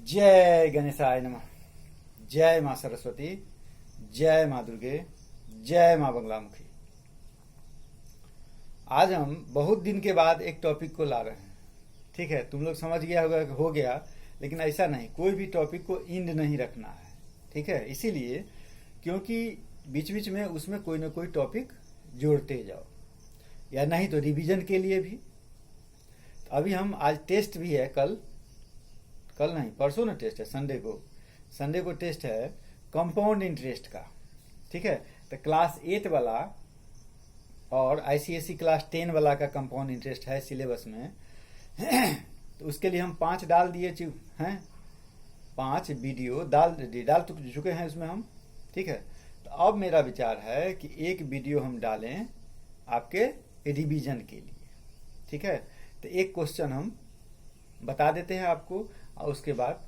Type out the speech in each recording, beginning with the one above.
जय गणेशाय नमः। जय माँ सरस्वती, जय माँ दुर्गे, जय माँ बंगलामुखी। आज हम बहुत दिन के बाद एक टॉपिक को ला रहे हैं। ठीक है, तुम लोग समझ गया होगा कि हो गया, लेकिन ऐसा नहीं, कोई भी टॉपिक को इंड नहीं रखना है। ठीक है, इसीलिए क्योंकि बीच बीच में उसमें कोई ना कोई टॉपिक जोड़ते जाओ, या नहीं तो रिवीजन के लिए भी। तो अभी हम आज टेस्ट भी है, कल नहीं परसों ना टेस्ट है, संडे को टेस्ट है कंपाउंड इंटरेस्ट का। ठीक है, तो क्लास 8 वाला और आईसीएसई क्लास 10 वाला का कंपाउंड इंटरेस्ट है सिलेबस में। तो उसके लिए हम 5 डाल दिए हैं, 5 वीडियो डाल चुके हैं उसमें हम। ठीक है, तो अब मेरा विचार है कि एक वीडियो हम डालें आपके रिवीजन के लिए। ठीक है, तो एक क्वेश्चन हम बता देते हैं आपको, और उसके बाद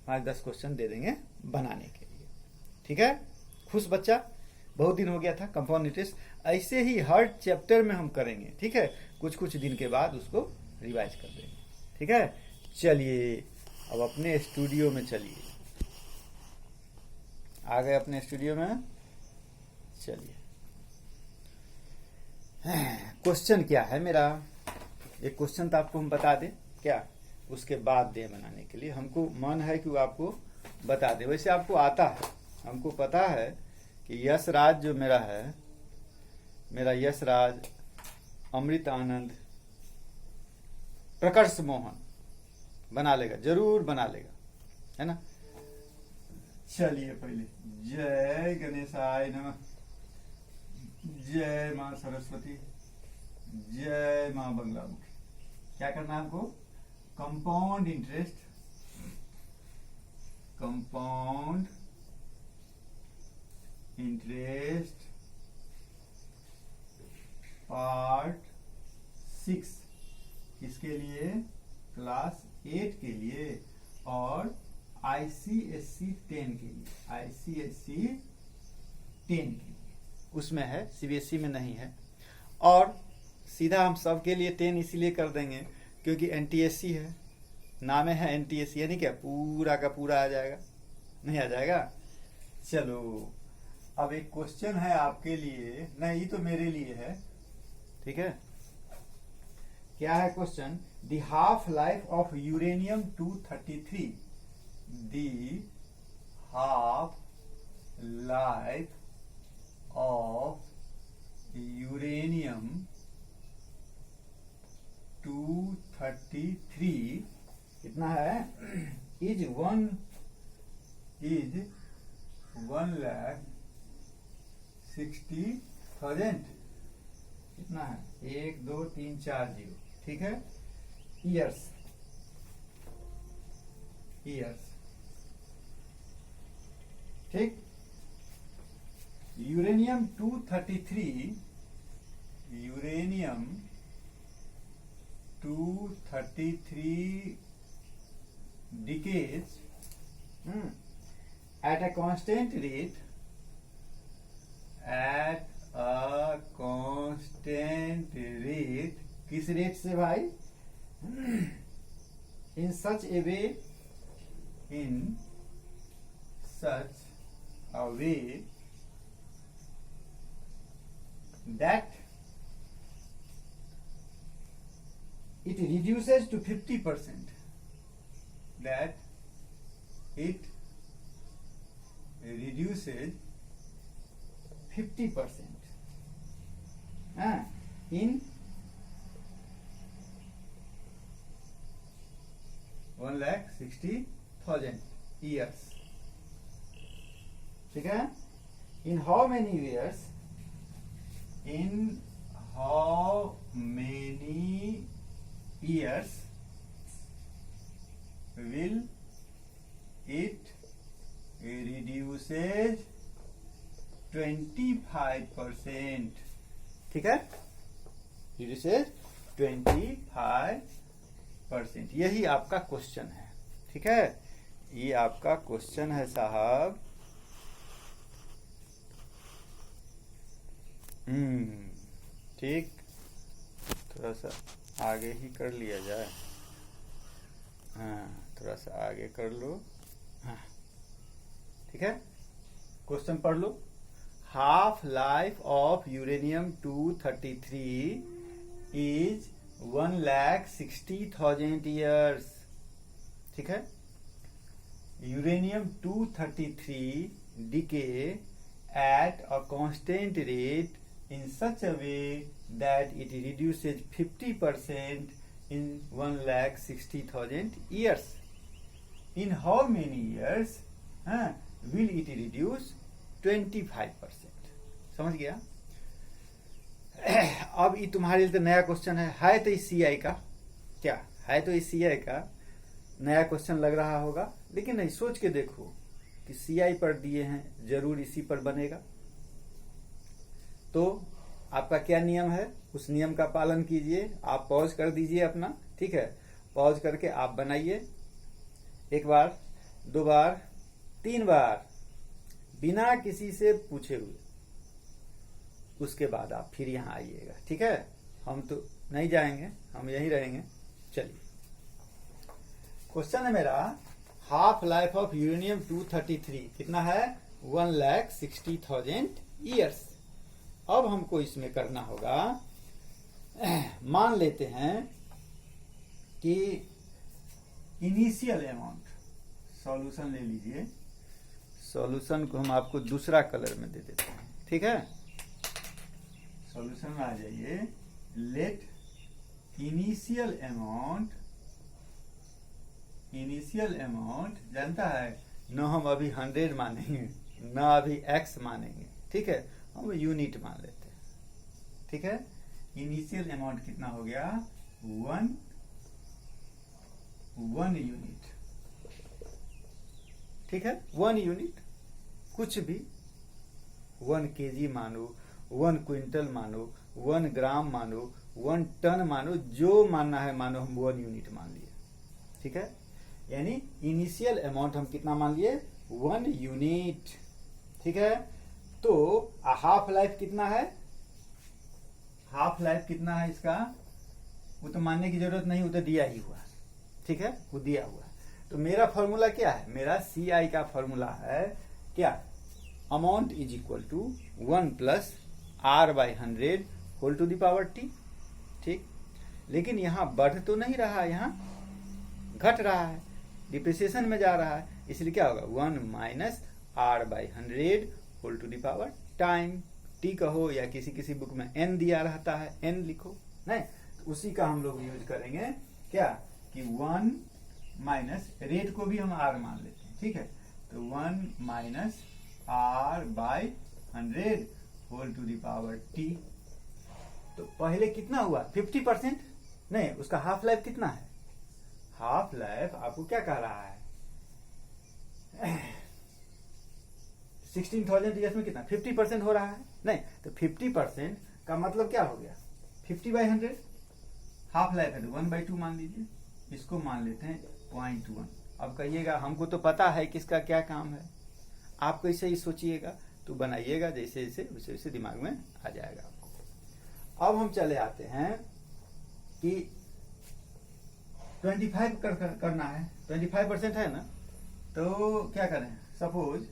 5-10 क्वेश्चन दे देंगे बनाने के लिए। ठीक है, खुश बच्चा, बहुत दिन हो गया था कंपाउंड इंटरेस्ट। ऐसे ही हर चैप्टर में हम करेंगे। ठीक है, कुछ कुछ दिन के बाद उसको रिवाइज कर देंगे। ठीक है, चलिए अब अपने स्टूडियो में चलिए। आ गए अपने स्टूडियो में, चलिए। क्वेश्चन क्या है मेरा, एक क्वेश्चन तो आपको हम बता दें क्या, उसके बाद दे बनाने के लिए हमको मन है कि वो आपको बता दे। वैसे आपको आता है, हमको पता है कि यश राज जो मेरा है, मेरा यश राज, अमृत आनंद, प्रकर्ष मोहन बना लेगा, जरूर बना लेगा, है ना। चलिए पहले जय गणेशाय नमः, जय माँ सरस्वती, जय माँ बंगलामुखी। क्या करना है हमको, compound interest, compound interest part 6 किसके लिए, क्लास 8 के लिए, और आईसीएससी 10 के लिए, आईसीएससी 10 के लिए। उसमें है, सीबीएसई में नहीं है। और सीधा हम सबके लिए 10 इसीलिए कर देंगे क्योंकि एनटीएससी है, नाम है एनटीएससी, यानी क्या पूरा का पूरा आ जाएगा, नहीं आ जाएगा। चलो अब एक क्वेश्चन है आपके लिए, नहीं ये तो मेरे लिए है। ठीक है, क्या है question, the half life of uranium 233, the half life of uranium 233 कितना है, इज 1,60,000। कितना है, 1 2 3 4 0। ठीक है, ईयर्स, ठीक। Uranium 233 decays at a constant rate, किस रेट से भाई, in such a way that it reduces to 50%, that it reduces 50% in 1,60,000 years. ठीक है, in how many years, in how many years will it reduces 25%। ठीक है, reduces 25%, यही आपका question है। ठीक है, ये आपका क्वेश्चन है साहब। ठीक, थोड़ा सा आगे ही कर लिया जाए। हाँ, थोड़ा सा आगे कर लो। हाँ ठीक है, क्वेश्चन पढ़ लो। Half life of uranium 233 is 1,60,000 years. ठीक है, uranium 233 decay at a constant rate in such a way that it reduces 50% in 1,60,000 years. In how many years will it reduce 25%? समझ गया? अब ये तुम्हारे लिए तो नया क्वेश्चन है तो इस CI का क्या है, तो इस CI का नया क्वेश्चन लग रहा होगा, लेकिन नहीं, सोच के देखो कि CI पर दिए हैं, जरूर इसी पर बनेगा। तो आपका क्या नियम है, उस नियम का पालन कीजिए। आप पॉज कर दीजिए अपना, ठीक है, पॉज करके आप बनाइए 1 बार 2 बार 3 बार बिना किसी से पूछे हुए। उसके बाद आप फिर यहाँ आइएगा, ठीक है। हम तो नहीं जाएंगे, हम यहीं रहेंगे। चलिए, क्वेश्चन है मेरा, हाफ लाइफ ऑफ यूरेनियम 233 कितना है, 1,60,000 ईयर्स। अब हमको इसमें करना होगा, मान लेते हैं कि इनिशियल अमाउंट, सॉल्यूशन ले लीजिए, सॉल्यूशन को हम आपको दूसरा कलर में दे देते हैं, ठीक है। सॉल्यूशन में आ जाइए, लेट इनिशियल अमाउंट जानता है न, हम अभी 100 मानेंगे न अभी x मानेंगे, ठीक है, हम यूनिट मान लेते हैं, ठीक है। इनिशियल अमाउंट कितना हो गया, 1 यूनिट, ठीक है, 1 यूनिट, कुछ भी 1 kg मानो, 1 क्विंटल मानो, 1 ग्राम मानो, 1 टन मानो, जो मानना है मानो, हम 1 यूनिट मान लिए, ठीक है। यानी इनिशियल अमाउंट हम कितना मान लिए, 1 यूनिट, ठीक है। तो हाफ लाइफ कितना है, हाफ लाइफ कितना है इसका, वो तो मानने की जरूरत नहीं, वो तो दिया ही हुआ, ठीक है, वो दिया हुआ। तो मेरा फॉर्मूला क्या है, मेरा CI का फॉर्मूला है क्या, amount is equal to 1 plus R/100 whole to the power T, ठीक। लेकिन यहां बढ़ तो नहीं रहा, यहां घट रहा है, डिप्रिसिएशन में जा रहा है, इसलिए क्या होगा, 1 minus R/100 whole to the power time, T कहो या किसी बुक में N दिया रहता है, N लिखो, नहीं तो उसी का हम लोग यूज करेंगे क्या, कि 1 माइनस, रेट को भी हम R मान लेते हैं, ठीक है। तो 1 minus R/100 whole to the power T। तो पहले कितना हुआ, 50%, नहीं, उसका हाफ लाइफ कितना है, हाफ लाइफ आपको क्या कह रहा है, 16,000 ईयर्स में कितना, 50% हो रहा है, नहीं तो 50% का मतलब क्या हो गया, 50/100, हाफ लाइफ है तो 1/2 मान लीजिए, इसको मान लेते हैं 0.1। अब कहिएगा हमको तो पता है किसका क्या काम है, आप कैसे ही सोचिएगा, तो बनाइएगा जैसे जैसे वैसे वैसे दिमाग में आ जाएगा आपको। अब हम चले आते हैं कि 25 करना है, 25% है ना, तो क्या करें, सपोज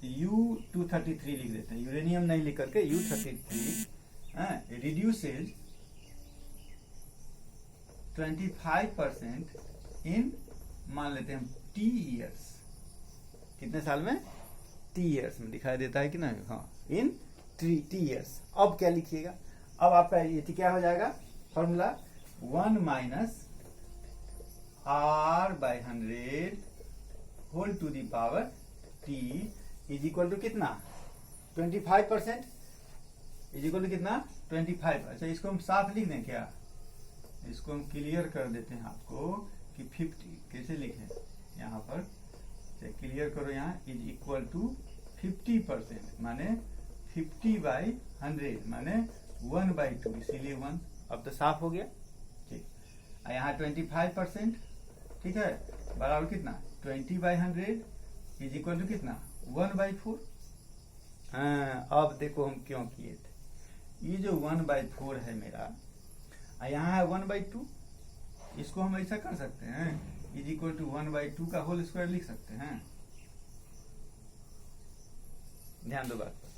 U233 लिख देते हैं, यूरेनियम नहीं लिख करके U33 रिड्यूसेज 25% इन, मान लेते हैं T ईयर्स, कितने साल में, T ईयर्स में दिखाई देता है कि नहीं, हाँ, इन T ईयर्स। अब क्या लिखिएगा, अब आपका ये क्या हो जाएगा formula, 1 minus R/100 whole to the power T is equal to कितना, 25% इज इक्वल टू कितना, 25। अच्छा, इसको हम साफ लिख दें क्या, इसको हम क्लियर कर देते हैं आपको कि 50 कैसे लिखें, यहाँ पर क्लियर करो, यहाँ इज इक्वल टू 50%, माने 50/100 माने 1/2, इसीलिए 1। अब तो साफ हो गया, ठीक। यहाँ 25%, ठीक है, बराबर कितना, 20/100 इज इक्वल टू कितना, 1/4। अब देखो हम क्यों किए थे, ये जो 1/4 है मेरा, यहाँ है 1/2, इसको हम ऐसा कर सकते हैं, इज इक्वल टू 1/2 का होल स्क्वायर लिख सकते हैं। ध्यान दो बात पर,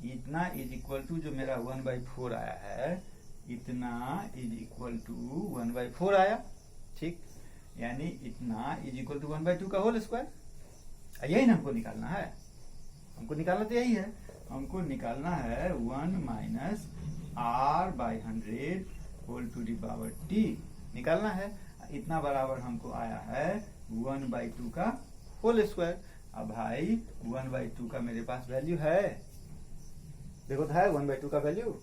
इतना इज इक्वल टू जो मेरा 1/4 आया है, इतना इज इक्वल टू 1/4 आया, ठीक। यानी इतना इज इक्वल टू 1/2 का होल स्क्वायर, यही ना हमको निकालना है। हमको निकालना तो यही है, हमको निकालना है 1 minus r/100 whole to the power t निकालना है। इतना बराबर हमको आया है 1/2 का होल स्क्वायर। अब भाई 1/2 का मेरे पास वैल्यू है, देखो तो है 1/2 का वैल्यू।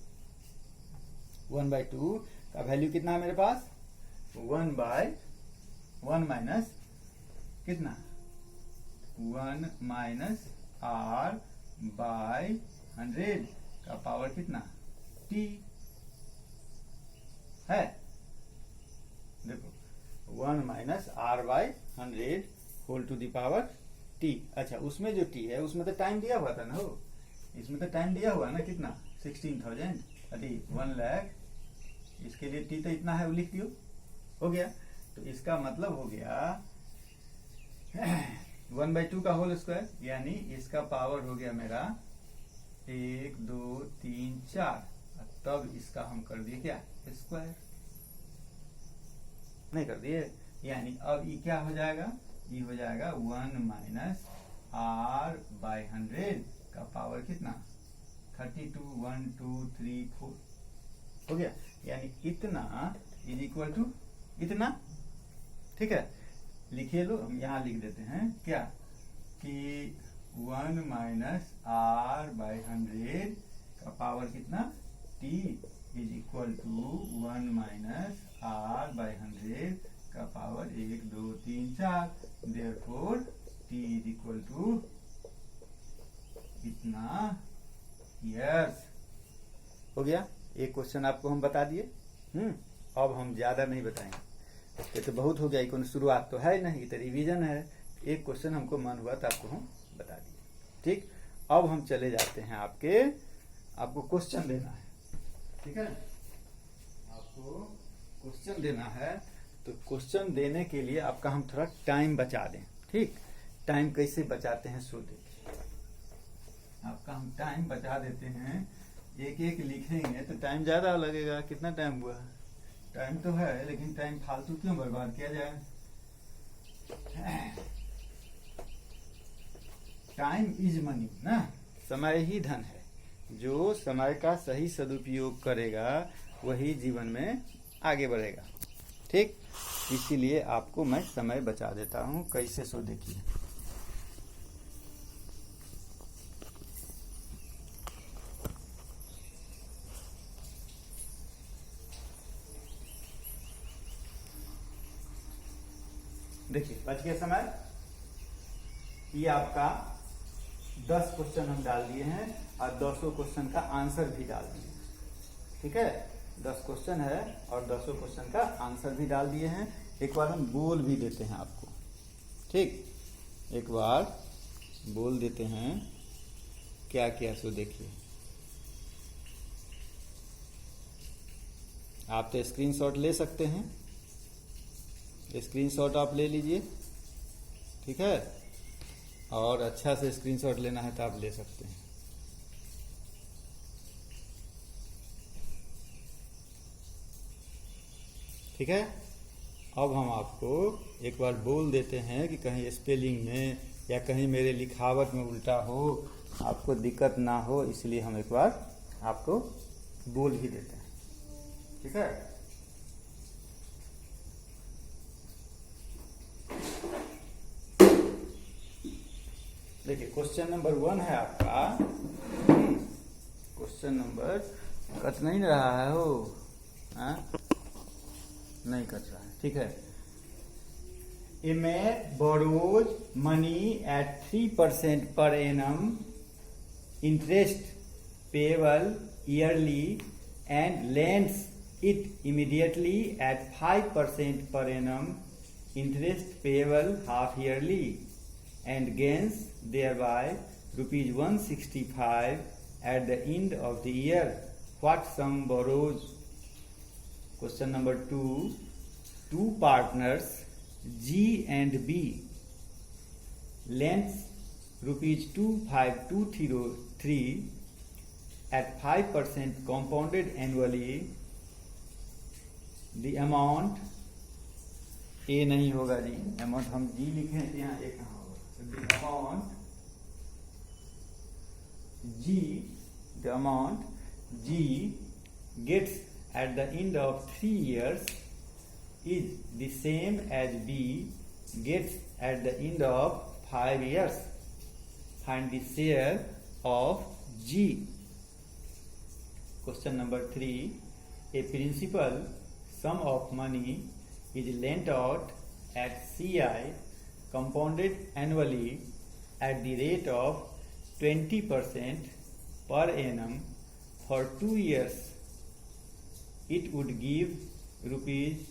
1/2 का वैल्यू कितना है मेरे पास, 1/1 माइनस कितना, 1 माइनस r/100 का पावर कितना, t है। देखो 1 minus r/100 whole to the power t। अच्छा, उसमें जो t है उसमें तो टाइम दिया हुआ था ना, हो इसमें तो टाइम दिया हुआ है ना, कितना 16,000 अधिक 1 लाख, इसके लिए t तो इतना है, वो लिख दियो, हो गया। तो इसका मतलब हो गया 1/2 का होल स्क्वायर, यानी इसका पावर हो गया मेरा 1 2 3 4, तब इसका हम कर दिए क्या, स्क्वायर नहीं कर दिए। यानी अब ये क्या हो जाएगा, ये हो जाएगा 1 माइनस r/100 का पावर कितना, 32 1 2 3 4 हो गया। यानी इतना इज इक्वल टू इतना, ठीक है। लिखिए लो, हम यहाँ लिख देते हैं क्या, कि 1 माइनस r/100 का पावर कितना, t is equal to 1 minus r/100 का power 1 2 3 4, therefore t is equal to इतना। यस, हो गया। एक क्वेश्चन आपको हम बता दिए। अब हम ज्यादा नहीं बताएंगे, ये तो बहुत हो गया, कौन शुरुआत तो है नहीं, तो रिवीजन है। एक क्वेश्चन हमको मन हुआ तो आपको हम बता दिए, ठीक। अब हम चले जाते हैं, आपको क्वेश्चन देना है, ठीक है। आपको क्वेश्चन देना है, तो क्वेश्चन देने के लिए आपका हम थोड़ा टाइम बचा दें, ठीक। टाइम कैसे बचाते हैं सो देखिए, आपका हम टाइम बचा देते हैं। एक एक लिखेंगे तो टाइम ज्यादा लगेगा। कितना टाइम हुआ, टाइम तो है, लेकिन टाइम फालतू क्यों बर्बाद किया जाए। टाइम इज मनी ना, समय ही धन है। जो समय का सही सदुपयोग करेगा वही जीवन में आगे बढ़ेगा, ठीक। इसीलिए आपको मैं समय बचा देता हूं। कैसे सो देखिए, देखिए बच गया समय। ये आपका 10 क्वेश्चन हम डाल दिए हैं और 200 क्वेश्चन का आंसर भी डाल दिए, ठीक है। 10 क्वेश्चन है और 200 क्वेश्चन का आंसर भी डाल दिए हैं। एक बार हम बोल भी देते हैं आपको, ठीक। एक बार बोल देते हैं क्या क्या, सो देखिए। आप तो स्क्रीनशॉट ले सकते हैं, स्क्रीनशॉट आप ले लीजिए, ठीक है। और अच्छा से स्क्रीनशॉट लेना है तो आप ले सकते हैं। ठीक है। अब हम आपको एक बार बोल देते हैं कि कहीं स्पेलिंग में या कहीं मेरे लिखावट में उल्टा हो, आपको दिक्कत ना हो, इसलिए हम एक बार आपको बोल भी देते हैं, ठीक है। देखिए क्वेश्चन नंबर 1 है आपका। क्वेश्चन नंबर कट नहीं रहा है, हो नहीं कट रहा है, ठीक है। A man borrows money at 3% per annum interest payable yearly and lends it immediately at 5% per annum interest payable half yearly and gains thereby rupees 165 at the end of the year. What sum borrows? Question number 2. two partners G and B lends rupees 2523 at 5% compounded annually, the amount A नहीं होगा जी, amount हम G लिखे हैं यहाँ A कहाँ होगा, the amount G gets at the end of 3 years is the same as B gets at the end of 5 years. Find the share of G. Question number 3. A principal sum of money is lent out at CI compounded annually at the rate of 20% per annum for 2 years. It would give rupees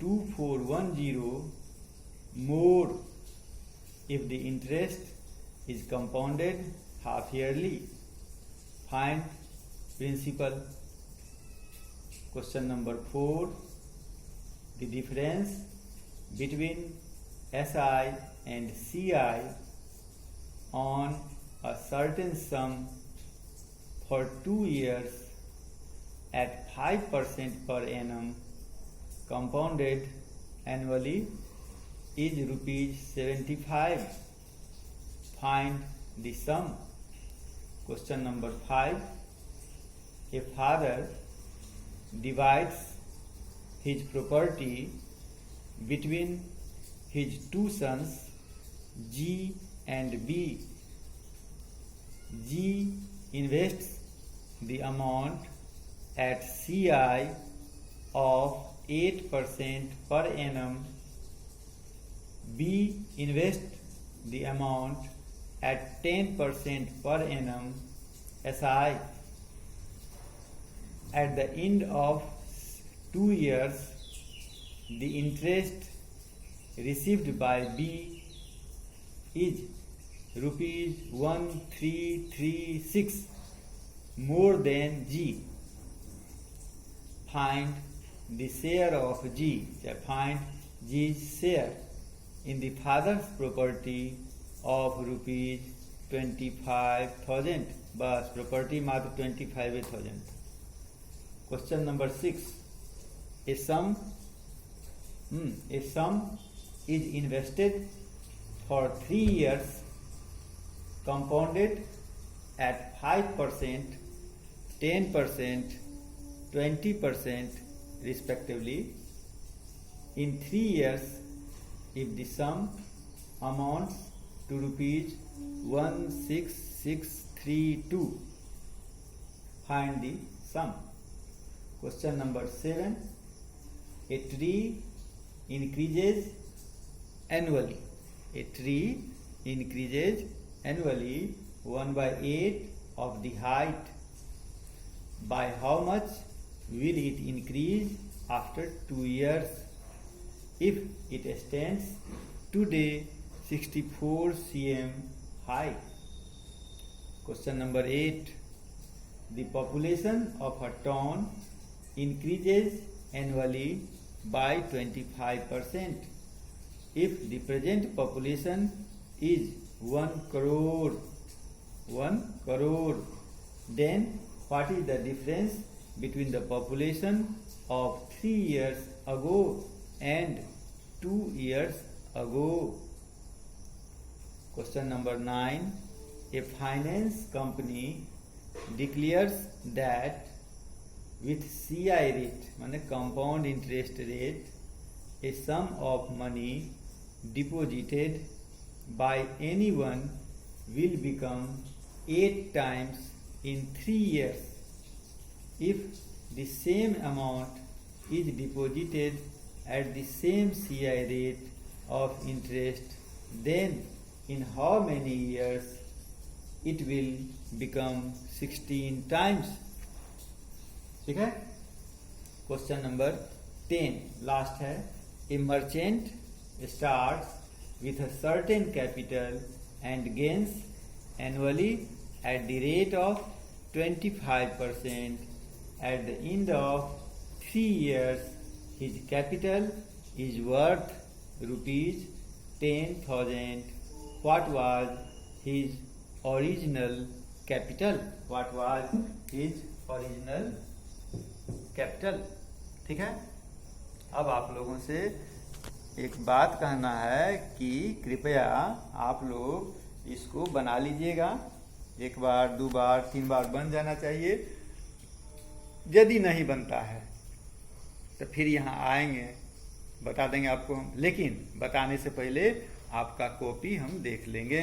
2410 more if the interest is compounded half yearly. Find principal. Question number 4. The difference between SI and CI on a certain sum for 2 years at 5% per annum compounded annually is rupees 75. Find the sum. Question number 5. A father divides his property between his two sons G and B. G invests the amount at CI of 8% per annum. B invests the amount at 10% per annum SI. At the end of 2 years, the interest received by B is rupees 1336 more than G. Find the share of G. Find G's share in the father's property of rupees 25,000. बस property मात्र 25,000. Question number 6. A sum is invested for 3 years compounded at 5%, 10%, 20% respectively. In 3 years, if the sum amounts to rupees 16632, find the sum. Question number 7. A tree increases annually. A tree increases annually 1/8 of the height. By how much will it increase after 2 years if it stands today 64 cm high? Question number 8. The population of a town increases annually by 25%. If the present population is 1 crore, then what is the difference between the population of 3 years ago and 2 years ago? Question number 9. A finance company declares that with CI rate, माने compound interest rate, a sum of money deposited by anyone will become 8 times in 3 years. If the same amount is deposited at the same CI rate of interest, then in how many years it will become 16 times? ठीक है. Question number 10 last है. A merchant starts with a certain capital and gains annually at the rate of 25%. At the end of 3 years, his capital is worth ₹10,000. What was his original capital? What was his original capital? ठीक है। अब आप लोगों से एक बात कहना है कि कृपया आप लोग इसको बना लीजिएगा। 1 बार 2 बार 3 बार बन जाना चाहिए। यदि नहीं बनता है तो फिर यहाँ आएंगे, बता देंगे आपको हम, लेकिन बताने से पहले आपका कॉपी हम देख लेंगे।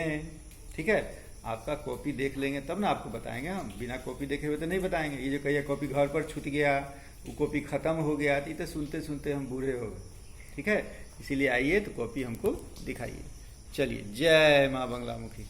ठीक है, आपका कॉपी देख लेंगे तब ना आपको बताएंगे हम। बिना कॉपी देखे हुए तो नहीं बताएंगे। ये जो कहिए कॉपी घर पर छूट गया, वो कॉपी खत्म हो गया, तो ये तो सुनते सुनते हम बूढ़े हो गए। ठीक है, इसीलिए आइए तो कॉपी हमको दिखाइए। चलिए, जय माँ बंगला मुखी।